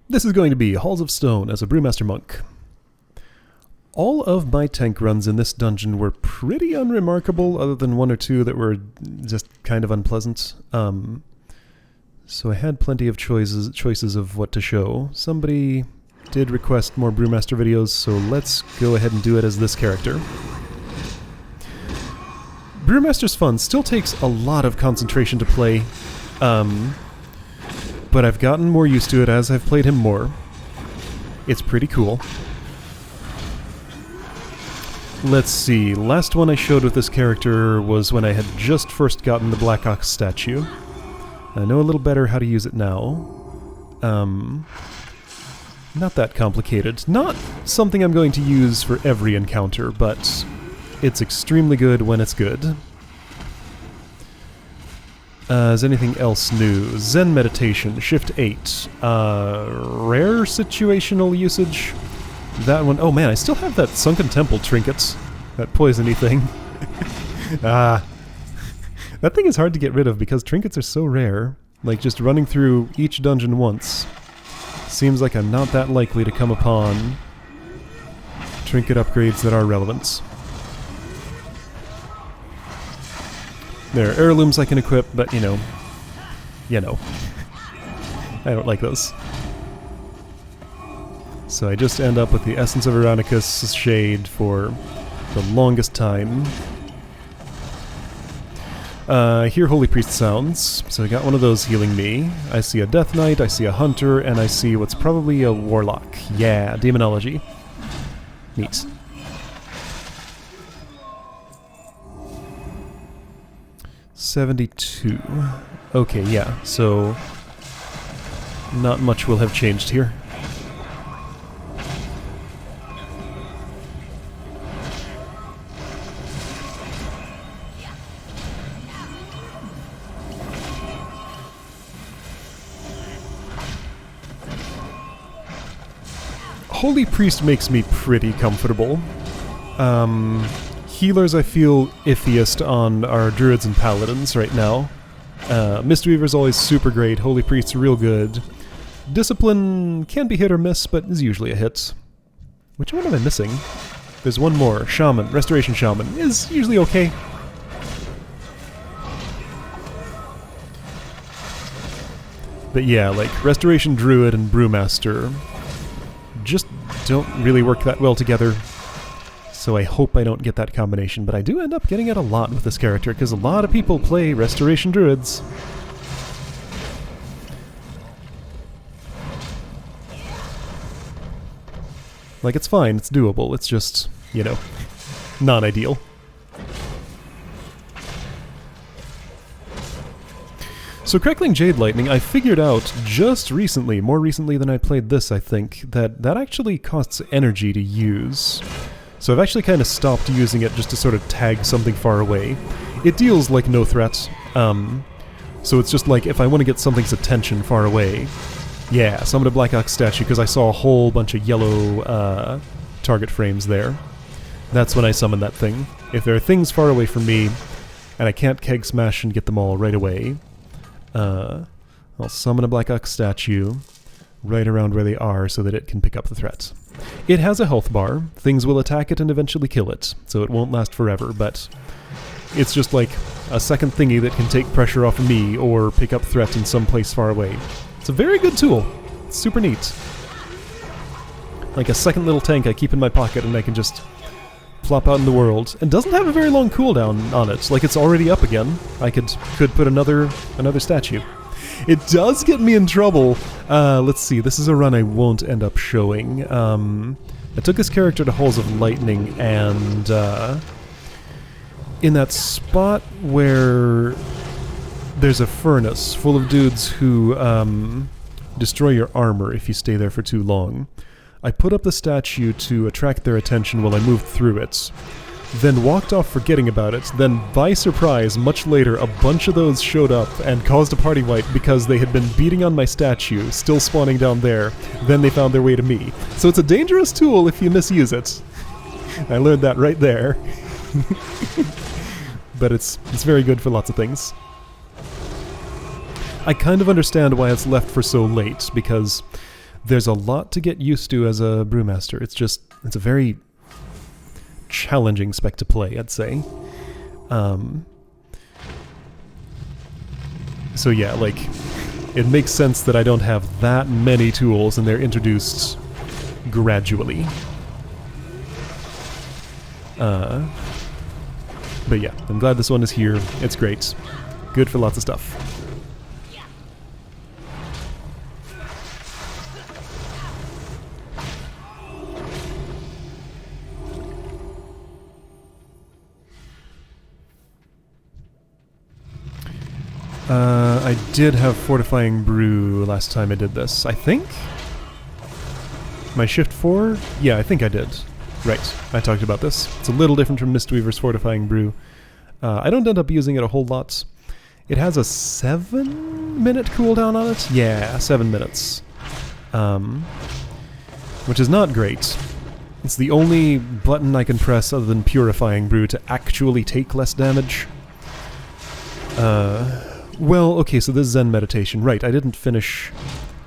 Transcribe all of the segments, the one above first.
This is going to be Halls of Stone as a Brewmaster monk. All of my tank runs in this dungeon were pretty unremarkable, other than one or two that were just kind of unpleasant. So I had plenty of choices of what to show. Somebody did request more Brewmaster videos, so let's go ahead and do it as this character. Brewmaster's fun still takes a lot of concentration to play, but I've gotten more used to it as I've played him more. It's pretty cool. Let's see, last one I showed with this character was when I had just first gotten the Black Ox statue. I know a little better how to use it now. Not that complicated. Not something I'm going to use for every encounter, but it's extremely good when it's good. Is anything else new? Zen meditation, shift 8. Rare situational usage. That one, oh man, I still have that Sunken Temple trinket. That poisony thing. That thing is hard to get rid of because trinkets are so rare. Like, just running through each dungeon once seems like I'm not that likely to come upon trinket upgrades that are relevant. There are heirlooms I can equip, but you know. I don't like those. So I just end up with the Essence of Ironicus shade for the longest time. I hear Holy Priest sounds, so I got one of those healing me. I see a Death Knight, I see a Hunter, and I see what's probably a Warlock. Yeah, Demonology. Neat. $72. Okay, yeah, so not much will have changed here. Holy Priest makes me pretty comfortable. Healers I feel iffiest on are Druids and Paladins right now. Mistweaver's always super great, Holy Priest's real good. Discipline can be hit or miss, but is usually a hit. Which one am I missing? There's one more. Shaman, Restoration Shaman, is usually okay. But yeah, like Restoration Druid and Brewmaster just don't really work that well together. So I hope I don't get that combination, but I do end up getting it a lot with this character, because a lot of people play Restoration Druids. Like, it's fine, it's doable, it's just, you know, non-ideal. So Crackling Jade Lightning, I figured out just recently, more recently than I played this, I think, that actually costs energy to use. So I've actually kind of stopped using it just to sort of tag something far away. It deals like no threat, so it's just like if I want to get something's attention far away, yeah, summon a Black Ox statue because I saw a whole bunch of yellow target frames there. That's when I summon that thing. If there are things far away from me, and I can't keg smash and get them all right away, I'll summon a Black Ox statue right around where they are so that it can pick up the threat. It has a health bar. Things will attack it and eventually kill it, so it won't last forever, but it's just like a second thingy that can take pressure off of me or pick up threat in some place far away. It's a very good tool. It's super neat. Like a second little tank I keep in my pocket and I can just plop out in the world. And doesn't have a very long cooldown on it. Like, it's already up again. I could put another statue. It does get me in trouble. Let's see, this is a run I won't end up showing. I took this character to Halls of Lightning, and in that spot where there's a furnace full of dudes who destroy your armor if you stay there for too long, I put up the statue to attract their attention while I moved through it. Then walked off forgetting about it. Then, by surprise, much later, a bunch of those showed up and caused a party wipe because they had been beating on my statue, still spawning down there. Then they found their way to me. So it's a dangerous tool if you misuse it. I learned that right there. But it's very good for lots of things. I kind of understand why it's left for so late, because There's a lot to get used to as a Brewmaster. It's a very challenging spec to play, I'd say. So yeah, like, it makes sense that I don't have that many tools and they're introduced gradually. But yeah, I'm glad this one is here. It's great. Good for lots of stuff. I did have Fortifying Brew last time I did this, I think? My Shift 4? Yeah, I think I did. Right, I talked about this. It's a little different from Mistweaver's Fortifying Brew. I don't end up using it a whole lot. It has a 7-minute cooldown on it? Yeah, 7 minutes. Which is not great. It's the only button I can press other than Purifying Brew to actually take less damage. Well, okay, so this Zen meditation. Right, I didn't finish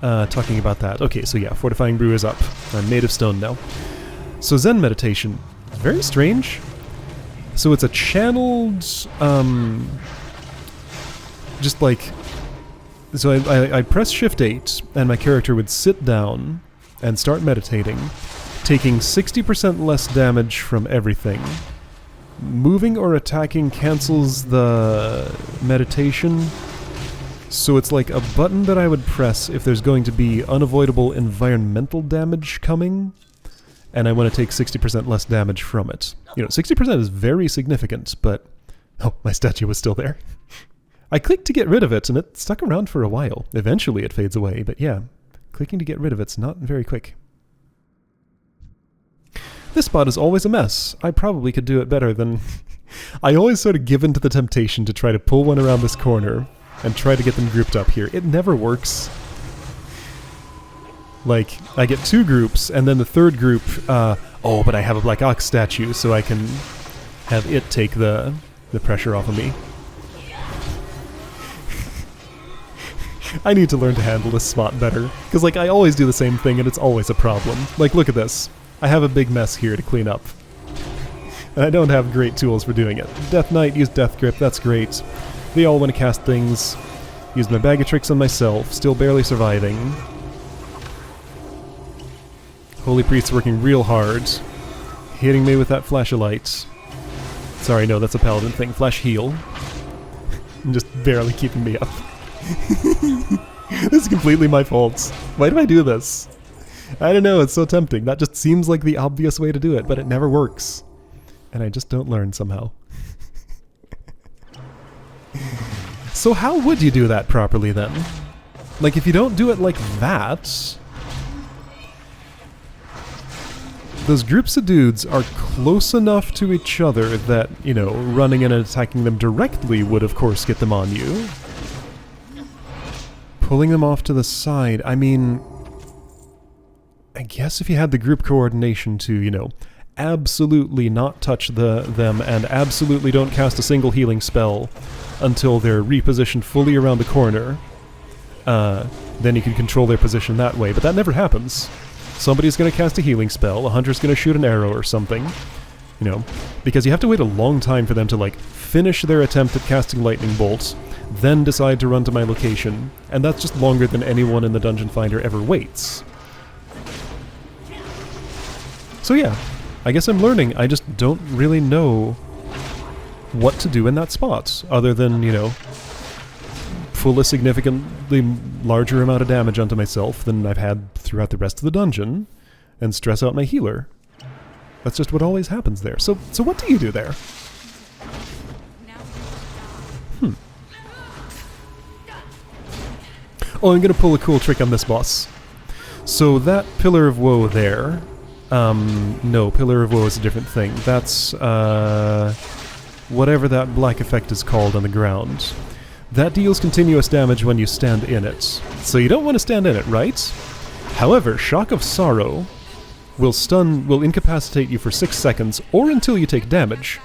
talking about that. Okay, so yeah, Fortifying Brew is up. I'm made of stone now. So Zen meditation, very strange. So it's a channeled, just like... So I press Shift 8, and my character would sit down and start meditating, taking 60% less damage from everything. Moving or attacking cancels the meditation, so it's like a button that I would press if there's going to be unavoidable environmental damage coming, and I want to take 60% less damage from it. You know, 60% is very significant, but... Oh, my statue was still there. I clicked to get rid of it, and it stuck around for a while. Eventually it fades away, but yeah, clicking to get rid of it's not very quick. This spot is always a mess. I probably could do it better than... I always sort of give in to the temptation to try to pull one around this corner and try to get them grouped up here. It never works. Like, I get 2 groups, and then the third group, oh, but I have a Black Ox statue, so I can have it take the pressure off of me. I need to learn to handle this spot better, because, like, I always do the same thing, and it's always a problem. Like, look at this. I have a big mess here to clean up. And I don't have great tools for doing it. Death Knight, use Death Grip, that's great. They all want to cast things. Used my bag of tricks on myself, still barely surviving. Holy Priest's working real hard. Hitting me with that flash of light. Sorry, no, that's a paladin thing. Flash heal. And just barely keeping me up. This is completely my fault. Why do I do this? I don't know, it's so tempting. That just seems like the obvious way to do it, but it never works. And I just don't learn somehow. So how would you do that properly then? Like, if you don't do it like that... Those groups of dudes are close enough to each other that, you know, running in and attacking them directly would of course get them on you. Pulling them off to the side, I mean... I guess if you had the group coordination to, you know, absolutely not touch them and absolutely don't cast a single healing spell until they're repositioned fully around the corner, then you can control their position that way. But that never happens. Somebody's going to cast a healing spell, a hunter's going to shoot an arrow or something, you know, because you have to wait a long time for them to, like, finish their attempt at casting lightning bolts, then decide to run to my location, and that's just longer than anyone in the Dungeon Finder ever waits. So yeah, I guess I'm learning. I just don't really know what to do in that spot, other than, you know, pull a significantly larger amount of damage onto myself than I've had throughout the rest of the dungeon, and stress out my healer. That's just what always happens there. So what do you do there? Oh, I'm gonna pull a cool trick on this boss. So that Pillar of Woe there... no, Pillar of Woe is a different thing. That's, whatever that black effect is called on the ground. That deals continuous damage when you stand in it. So you don't want to stand in it, right? However, Shock of Sorrow will incapacitate you for 6 seconds, or until you take damage.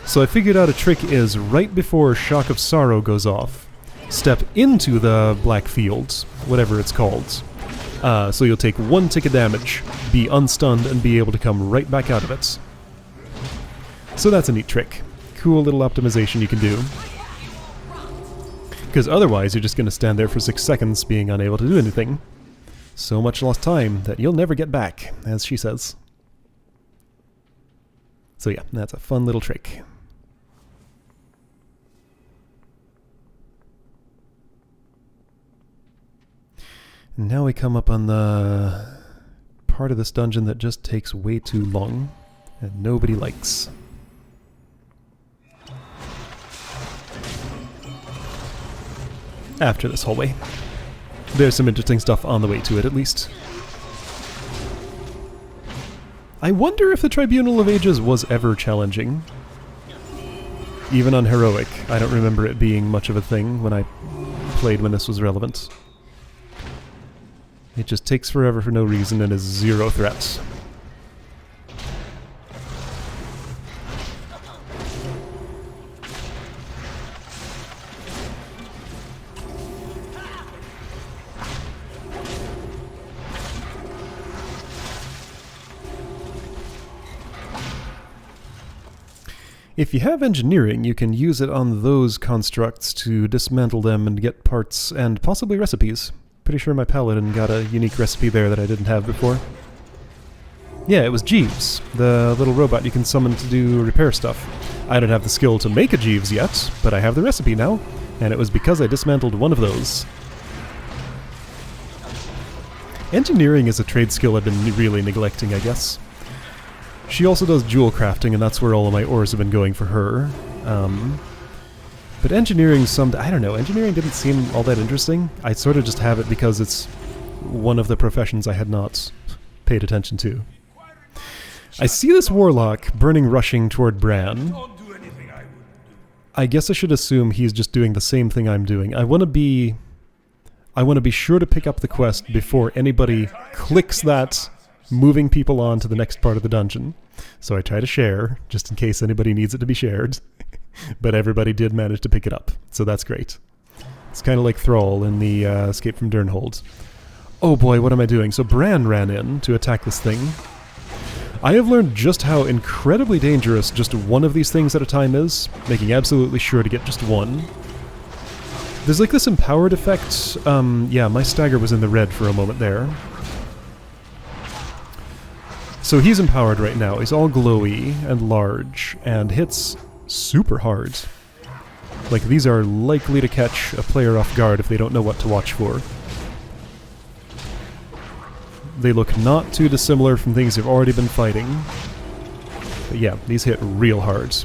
So I figured out a trick is, right before Shock of Sorrow goes off, step into the black field, whatever it's called, So you'll take 1 tick of damage, be unstunned, and be able to come right back out of it. So that's a neat trick. Cool little optimization you can do. Because otherwise you're just going to stand there for 6 seconds being unable to do anything. So much lost time that you'll never get back, as she says. So yeah, that's a fun little trick. And now we come up on the part of this dungeon that just takes way too long and nobody likes. After this hallway. There's some interesting stuff on the way to it, at least. I wonder if the Tribunal of Ages was ever challenging. Even on Heroic, I don't remember it being much of a thing when I played when this was relevant. It just takes forever for no reason and is 0 threats. If you have engineering, you can use it on those constructs to dismantle them and get parts and possibly recipes. Pretty sure my paladin got a unique recipe there that I didn't have before. Yeah, it was Jeeves, the little robot you can summon to do repair stuff. I don't have the skill to make a Jeeves yet, but I have the recipe now, and it was because I dismantled one of those. Engineering is a trade skill I've been really neglecting, I guess. She also does jewel crafting, and that's where all of my ores have been going for her. But engineering, I don't know, engineering didn't seem all that interesting. I sort of just have it because it's one of the professions I had not paid attention to. I see this warlock burning rushing toward Bran. I guess I should assume he's just doing the same thing I'm doing. I want to be sure to pick up the quest before anybody clicks that moving people on to the next part of the dungeon. So I try to share, just in case anybody needs it to be shared. But everybody did manage to pick it up, so that's great. It's kind of like Thrall in the Escape from Durnhold. Oh boy, what am I doing? So Bran ran in to attack this thing. I have learned just how incredibly dangerous just one of these things at a time is, making absolutely sure to get just one. There's like this empowered effect. Yeah, my stagger was in the red for a moment there. So he's empowered right now. He's all glowy and large and hits super hard. Like, these are likely to catch a player off guard if they don't know what to watch for. They look not too dissimilar from things you've already been fighting. But yeah, these hit real hard.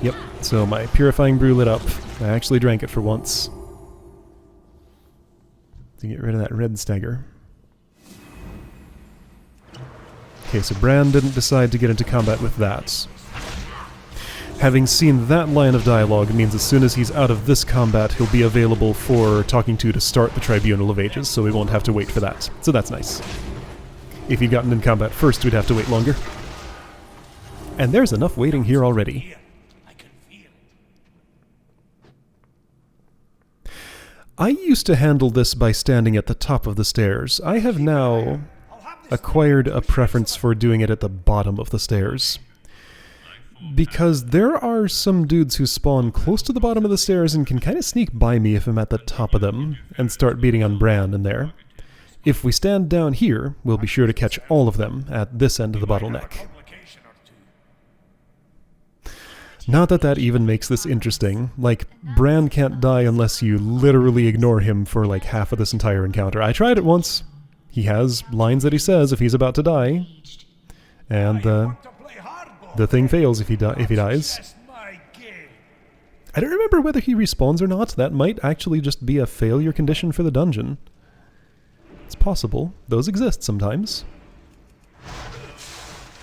Yep, so my Purifying Brew lit up. I actually drank it for once. To get rid of that red stagger. Okay, so Bran didn't decide to get into combat with that. Having seen that line of dialogue means as soon as he's out of this combat, he'll be available for talking to start the Tribunal of Ages, so we won't have to wait for that. So that's nice. If he'd gotten in combat first, we'd have to wait longer. And there's enough waiting here already. I used to handle this by standing at the top of the stairs. I have now acquired a preference for doing it at the bottom of the stairs. Because there are some dudes who spawn close to the bottom of the stairs and can kind of sneak by me if I'm at the top of them, and start beating on Bran in there. If we stand down here, we'll be sure to catch all of them at this end of the bottleneck. Not that that even makes this interesting. Like, Bran can't die unless you literally ignore him for like half of this entire encounter. I tried it once. He has lines that he says if he's about to die. And the thing fails if he dies. I don't remember whether he respawns or not. That might actually just be a failure condition for the dungeon. It's possible. Those exist sometimes.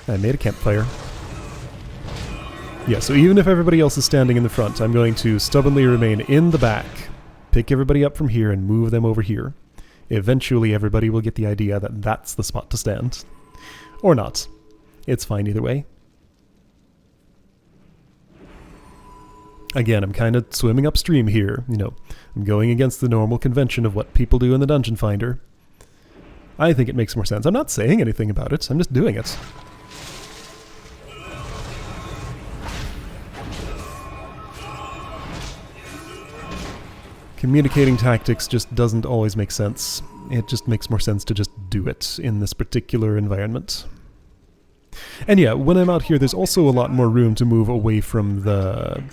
I made a campfire. Yeah, so even if everybody else is standing in the front, I'm going to stubbornly remain in the back, pick everybody up from here and move them over here. Eventually everybody will get the idea that that's the spot to stand. Or not. It's fine either way. Again, I'm kind of swimming upstream here, you know. I'm going against the normal convention of what people do in the Dungeon Finder. I think it makes more sense. I'm not saying anything about it, I'm just doing it. Communicating tactics just doesn't always make sense. It just makes more sense to just do it in this particular environment. And yeah, when I'm out here, there's also a lot more room to move away from the...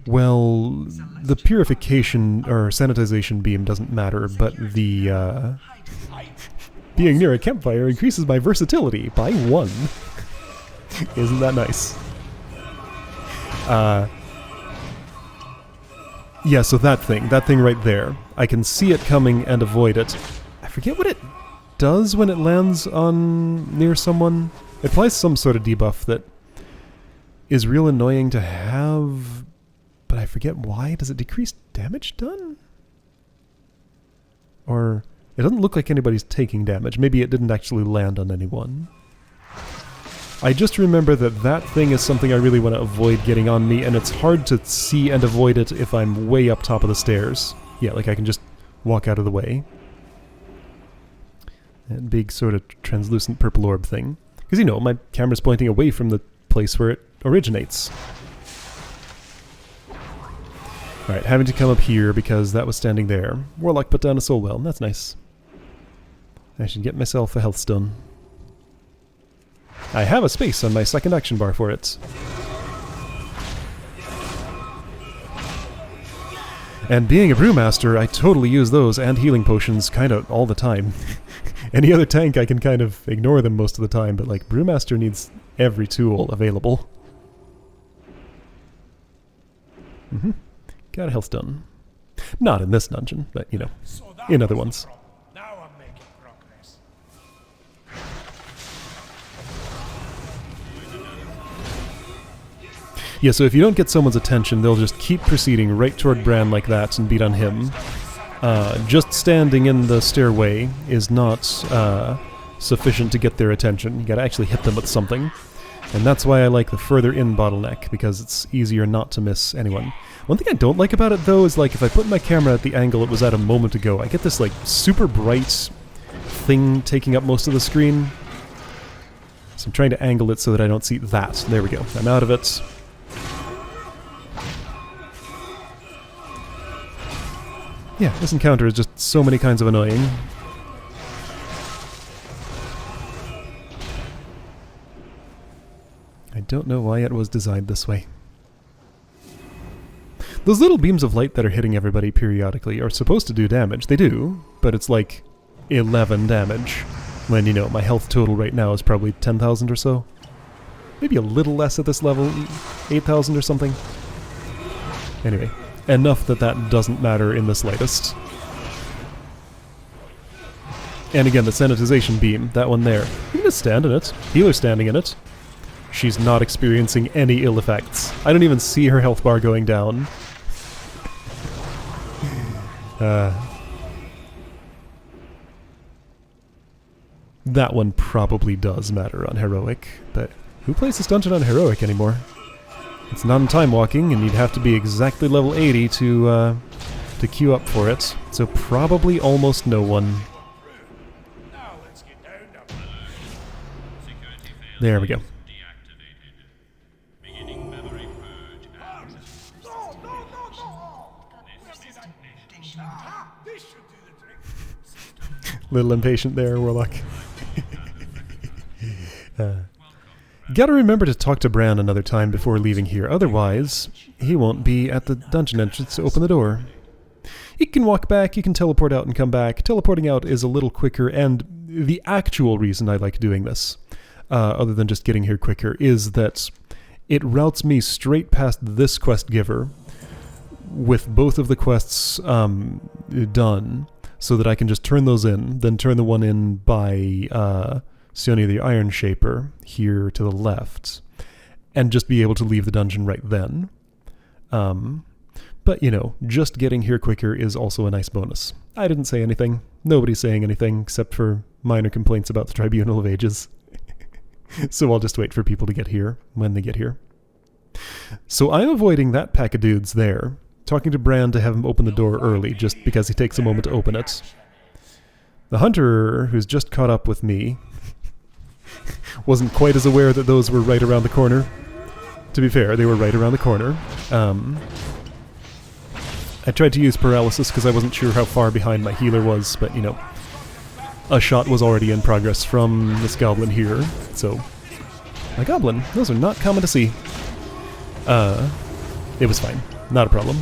Well, the purification or sanitization beam doesn't matter, but the... being near a campfire increases my versatility by 1. Isn't that nice? Yeah, so that thing right there, I can see it coming and avoid it. I forget what it does when it lands on near someone. It applies some sort of debuff that is real annoying to have, but I forget why. Does it decrease damage done? Or it doesn't look like anybody's taking damage. Maybe it didn't actually land on anyone. I just remember that that thing is something I really want to avoid getting on me, and it's hard to see and avoid it if I'm way up top of the stairs. Yeah, like I can just walk out of the way. That big sort of translucent purple orb thing. Because, you know, my camera's pointing away from the place where it originates. Alright, having to come up here because that was standing there. Warlock put down a soul well, that's nice. I should get myself a health stone. I have a space on my second action bar for it. And being a Brewmaster, I totally use those and healing potions kind of all the time. Any other tank I can kind of ignore them most of the time, but like Brewmaster needs every tool available. Got a health stone. Not in this dungeon, but you know, in other ones. Yeah, so if you don't get someone's attention, they'll just keep proceeding right toward Bran like that and beat on him. Just standing in the stairway is not sufficient to get their attention. You gotta actually hit them with something. And that's why I like the further in bottleneck, because it's easier not to miss anyone. One thing I don't like about it, though, is like if I put my camera at the angle it was at a moment ago, I get this like super bright thing taking up most of the screen. So I'm trying to angle it so that I don't see that. There we go. I'm out of it. Yeah, this encounter is just so many kinds of annoying. I don't know why it was designed this way. Those little beams of light that are hitting everybody periodically are supposed to do damage. They do, but it's like 11 damage. When, you know, my health total right now is probably 10,000 or so. Maybe a little less at this level, 8,000 or something. Anyway. Enough that that doesn't matter in the slightest. And again, the sanitization beam, that one there. You can just stand in it. Healer's standing in it. She's not experiencing any ill effects. I don't even see her health bar going down. That one probably does matter on Heroic, but who plays this dungeon on Heroic anymore? It's non-time walking, and you'd have to be exactly level 80 to queue up for it. So probably almost no one. There we go. Little impatient there, Warlock. Gotta remember to talk to Bran another time before leaving here, otherwise he won't be at the dungeon entrance to open the door. You can walk back, you can teleport out and come back. Teleporting out is a little quicker, and the actual reason I like doing this, other than just getting here quicker, is that it routes me straight past this quest giver with both of the quests done, so that I can just turn those in, then turn the one in by Sione the Iron Shaper here to the left, and just be able to leave the dungeon right then. But, you know, just getting here quicker is also a nice bonus. I didn't say anything. Nobody's saying anything except for minor complaints about the Tribunal of Ages. So I'll just wait for people to get here when they get here. So I'm avoiding that pack of dudes there, talking to Bran to have him open the door early, just because he takes a moment to open it. The hunter, who's just caught up with me, wasn't quite as aware that those were right around the corner. To be fair, they were right around the corner. I tried to use paralysis because I wasn't sure how far behind my healer was, but, you know, a shot was already in progress from this goblin here, so... My goblin, those are not common to see. It was fine. Not a problem.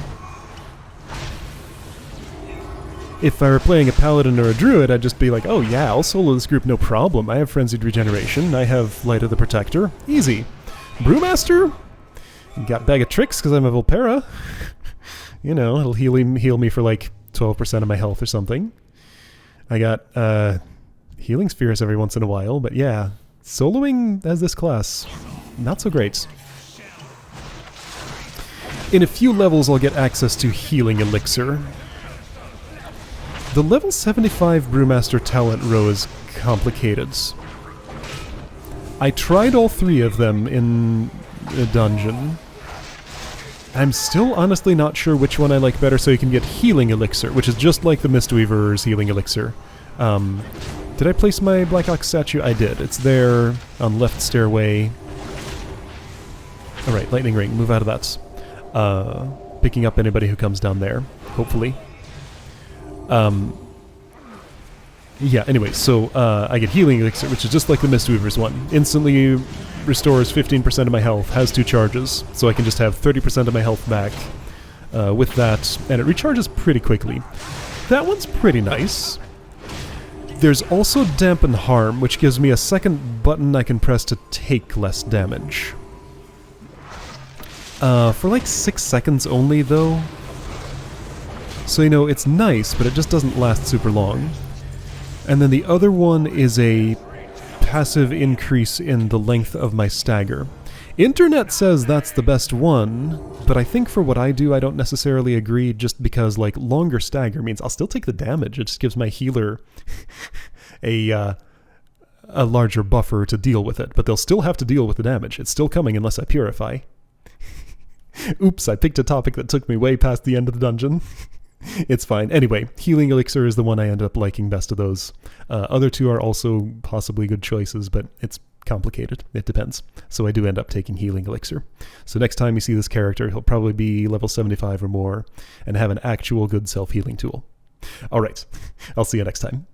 If I were playing a paladin or a druid, I'd just be like, oh yeah, I'll solo this group no problem. I have frenzied regeneration, I have Light of the Protector. Easy. Brewmaster? Got Bag of Tricks because I'm a Volpera. You know, it'll heal me for like 12% of my health or something. I got Healing Spheres every once in a while, but yeah, soloing as this class, not so great. In a few levels I'll get access to Healing Elixir. The level 75 Brewmaster talent row is complicated. I tried all 3 of them in a dungeon. I'm still honestly not sure which one I like better, so you can get Healing Elixir, which is just like the Mistweaver's Healing Elixir. Did I place my Black Ox statue? I did. It's there on left stairway. Alright, Lightning Ring, move out of that. Picking up anybody who comes down there, hopefully. Yeah, anyway, so I get Healing Elixir, which is just like the Mistweaver's one. Instantly restores 15% of my health, has 2 charges, so I can just have 30% of my health back with that, and it recharges pretty quickly. That one's pretty nice. There's also Dampen Harm, which gives me a second button I can press to take less damage. For like 6 seconds only, though. So, you know, it's nice, but it just doesn't last super long. And then the other one is a passive increase in the length of my stagger. Internet says that's the best one, but I think for what I do, I don't necessarily agree, just because, like, longer stagger means I'll still take the damage. It just gives my healer a larger buffer to deal with it, but they'll still have to deal with the damage. It's still coming unless I purify. Oops, I picked a topic that took me way past the end of the dungeon. It's fine. Anyway, Healing Elixir is the one I end up liking best of those. Other 2 are also possibly good choices, but it's complicated. It depends. So I do end up taking Healing Elixir. So next time you see this character, he'll probably be level 75 or more and have an actual good self-healing tool. Alright, I'll see you next time.